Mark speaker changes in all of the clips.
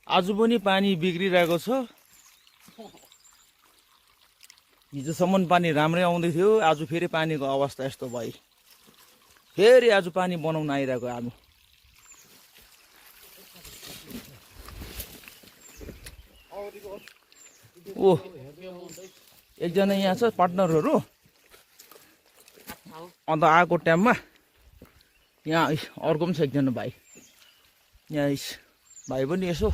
Speaker 1: आज पनि पानी बिग्रिरहेको छ। हिजोसम्म पानी राम्रै आउँदै थियो, आज फेरि पानीको अवस्था यस्तो भयो। फेरि आज पानी बनाउन आइरहेको आगो। ओ एकजना यहाँ छ पार्टनरहरू, अन्त आएको टाइममा यहाँ अर्को पनि छ एकजना भाइ। यहाँ भाइ पनि यसो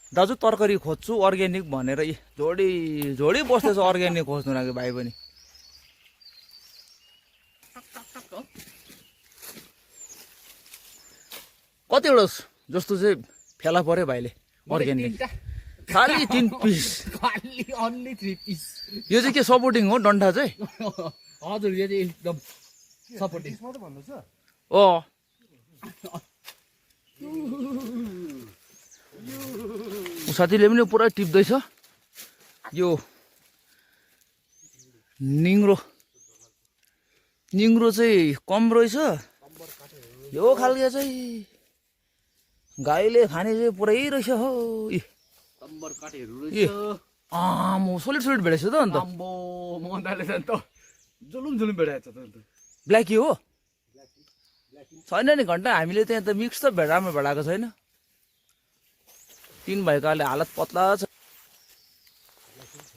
Speaker 1: दाजु तरकारी खोज्छु अर्ग्यानिक भनेर जोडी बस्दैछ अर्ग्यानिक खोज्नु लागि भाइ पनि। कतिवटा जस्तो चाहिँ फेला पर्यो भाइले अर्ग्यानिक? खालि 3 पिस।
Speaker 2: only 3 piece।
Speaker 1: यो चाहिँ के सपोर्टिङ हो डन्ठा चाहिँ?
Speaker 2: हजुर यो चाहिँ एकदम सपोर्टिङ
Speaker 1: अँ साथीले पनि पुरा टिप्दैछ। यो निङ्रो चाहिँ कम रहेछ। यो खालको चाहिँ गाईले खाने चाहिँ पुरै रहेछ हो।
Speaker 2: नम्बर काटेहरू रहेछ।
Speaker 1: म सोलिड भेटेछ त अन्त।
Speaker 2: आम्बो मन्दाले त अन्त जुलुम भेटाएछ त अन्त।
Speaker 1: ब्ल्याकी हो छैन नि घन्टा। हामीले त्यहाँ त मिक्स त राम्रो भेटाएको छैन। 3 भाइकाले हालत पत्ला छ।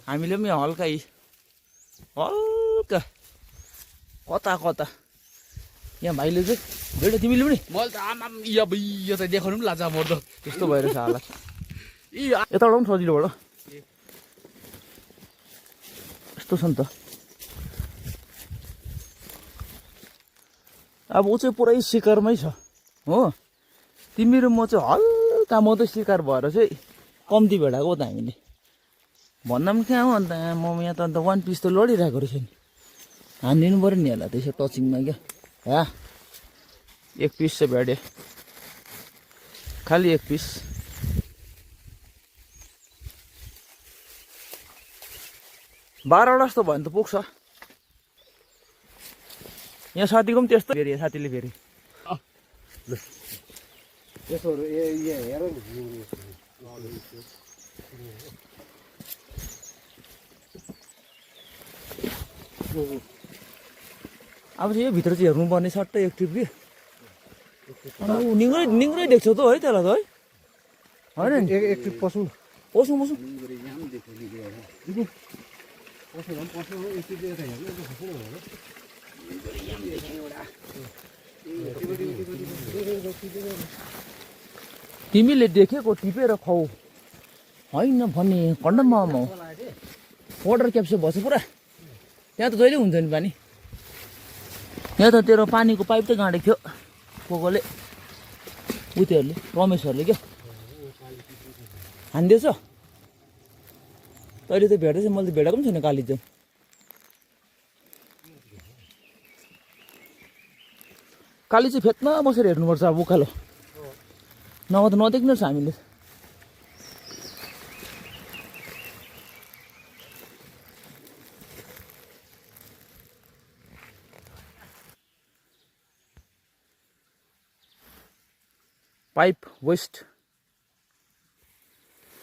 Speaker 1: हामीले पनि हल्का कता यहाँ भाइले चाहिँ भेट्यो तिमीले पनि?
Speaker 2: मैले त आमाम यो त देखाउनु पनि लाजा मर्दो
Speaker 1: त्यस्तो भइरहेछ हालत। यताबाट पनि सजिलो भयो यस्तो छ नि त। अब ऊ चाहिँ पुरै शिकारमै छ हो। तिमी र म चाहिँ हल्का मात्रै शिकार भएर चाहिँ कम्ती भेटाएको हो त हामीले। भन्न पनि कहाँ हो अन्त म यहाँ त अन्त 1 पिस त लडिरहेको रहेछ नि। हानिदिनु पऱ्यो नि होला त्यसो टचिङमा क्या। 1 पिस चाहिँ भेट्यो, खालि 1 पिस। बाह्रवटा जस्तो भयो भने त पुग्छ। यहाँ साथीको पनि त्यस्तो फेरि साथीले फेरि अब चाहिँ यो भित्र चाहिँ हेर्नुपर्ने सट्टै एक्टिभ कि निङ्ग्रै देख्छ त है त्यसलाई त है होइन नि?
Speaker 3: एकटिभ पसौँ
Speaker 1: पसौँ तिमीले देखेको टिपेर खाऊ होइन भन्ने कन्डममा वाटर क्याप्चर भएछ पुरा। त्यहाँ त जहिले हुन्छ नि पानी। यहाँ त तेरो पानीको पाइप त गाडेको थियो कोकोले उनीहरूले रमेशहरूले क्या हान्दिएछ। तैँले त भेट्दैछ, मैले त भेटेको पनि छैन कालिज। काली चाहिँ फेदमा बसेर हेर्नुपर्छ अब उकालो, नभए त नदेख्नु छ हामीले। पाइप वेस्ट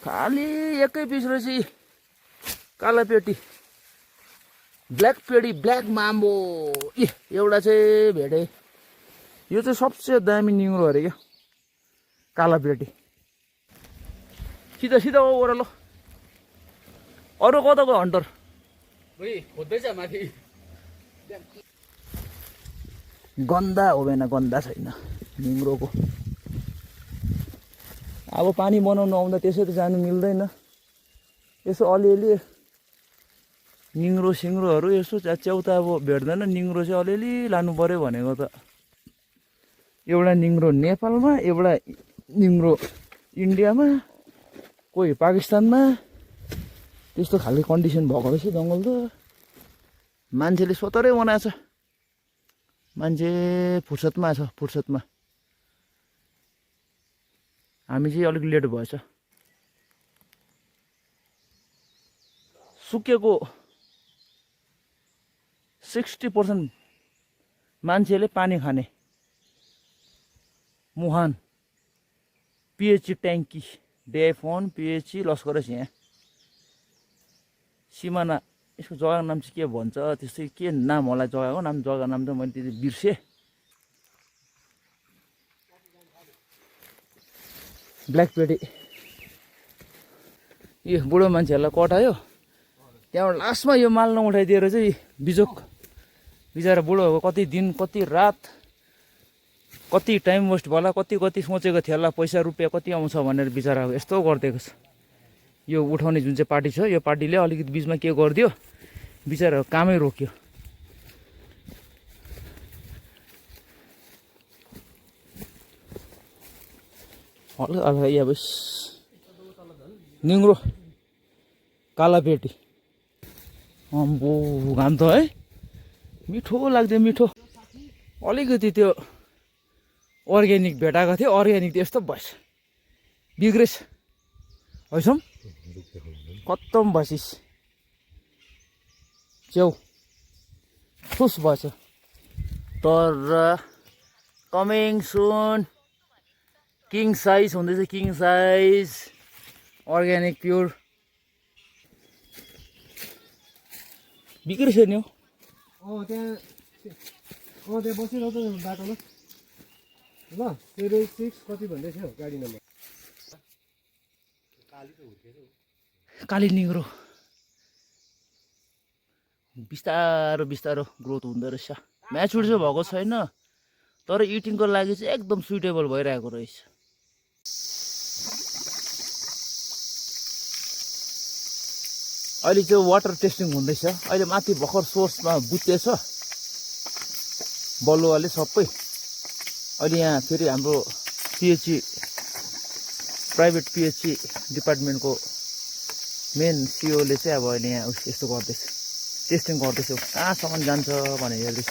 Speaker 1: खालि 1 पिस रहेछ। काला पेटी ब्ल्याक पेडी ब्ल्याक माम्बो एउटा चाहिँ भेटे। यो चाहिँ सबसे दामी निङ्ग्रो अरे क्या काला पेटी। सिधा ओह्रालो। अरू कताको हन्टर
Speaker 2: खोज्दैछ माथि।
Speaker 1: गन्दा हो भएन, गन्दा छैन निङ्ग्रोको। अब पानी बनाउनु आउँदा त्यसै त जानु मिल्दैन। यसो अलिअलि निङ्ग्रो सिङ्ग्रोहरू यसो च्याउता अब भेट्दैन। निङ्ग्रो चाहिँ अलिअलि लानु पऱ्यो भनेको त। एउटा निङ्ग्रो नेपालमा, एउटा निङ्ग्रो इन्डियामा, कोही पाकिस्तानमा। त्यस्तो खालको कन्डिसन भएको रहेछ जङ्गल त। मान्छेले सोतरै बनाएछ। मान्छे फुर्सदमा छ, फुर्सदमा। हामी चाहिँ अलिक लेट भएछ। सुकेको 60% मान्छेले पानी खाने मुहान पिएचई ट्याङ्की डेफोन पिएचई लस्करस यहाँ सिमाना यसको जग्गाको नाम चाहिँ के भन्छ त्यस्तै के नाम होला जग्गाको नाम त मैले त्यति बिर्सेँ ब्ल्याकबेरी यो बुढो मान्छेहरूलाई कटायो त्यहाँबाट लास्टमा यो माल नउठाइदिएर चाहिँ बिजोक बिचरा बुढोहरूको कति दिन कति रात कति टाइम वेस्ट भयो कति सोचेको थियो होला पैसा रुपियाँ कति आउँछ भनेर बिचरा यस्तो गरिदिएको छ यो उठाउने जुन चाहिँ पार्टी छ यो पार्टीले अलिकति बिचमा के गरिदियो बिचरा कामै रोक्यो निङ्ग्रो कालापेटी अम्बो घाम त है मिठो लाग्थ्यो मिठो अलिकति त्यो अर्ग्यानिक भेटाएको थियो अर्ग्यानिक त यस्तो भएछ बिग्रेछ हैछौँ खत्तम भएछ च्याउ ठुस भएछ तर कमिङ सुन किङ साइज हुँदैछ किङ साइज अर्ग्यानिक प्योर बिग्रेछ नि हौ
Speaker 3: त्यहाँ बसिरह त बाटोमा ल 06 कति भन्दै थियो गाडी नम्बर
Speaker 1: काली निग्रो बिस्तारो बिस्तारो ग्रोथ हुँदो रहेछ म्याचुर चाहिँ भएको छैन तर इटिङको लागि चाहिँ एकदम सुइटेबल भइरहेको रहेछ अहिले चाहिँ वाटर टेस्टिङ हुँदैछ अहिले माथि भर्खर सोर्समा बुझ्दैछ बलुवाले सबै अहिले यहाँ फेरि हाम्रो पिएचई प्राइभेट पिएचई डिपार्टमेन्टको मेन सिओले चाहिँ अब अहिले यहाँ यस्तो गर्दैछ टेस्टिङ गर्दैछ कहाँसम्म जान्छ भनेर हेर्दैछ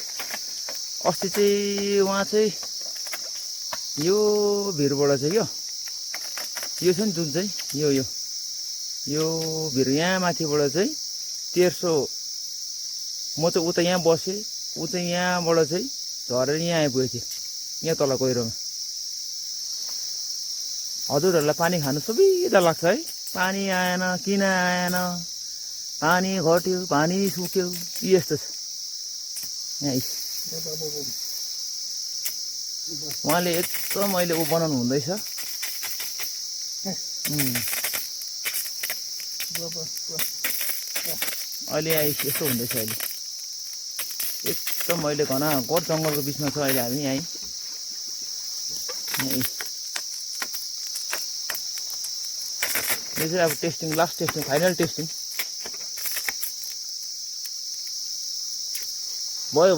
Speaker 1: अस्ति चाहिँ उहाँ चाहिँ यो भिरबाट चाहिँ यो छ नि जुन चाहिँ यो भिर यहाँ माथिबाट चाहिँ 1300 म चाहिँ उता यहाँ बसेँ ऊ चाहिँ यहाँबाट चाहिँ झरेर यहाँ आइपुगेको थियो यहाँ तल गहिरोमा हजुरहरूलाई पानी खानु सुविधा लाग्छ है पानी आएन किन आएन पानी घट्यो पानी सुक्यो यस्तो छ यहाँ उहाँले एकदम अहिले ऊ बनाउनु हुँदैछ अहिले यस्तो हुँदैछ अहिले एकदम अहिले घना घोर जङ्गलको बिचमा छ अहिले हामी यहीँ यो चाहिँ अब testing last testing final testing भयो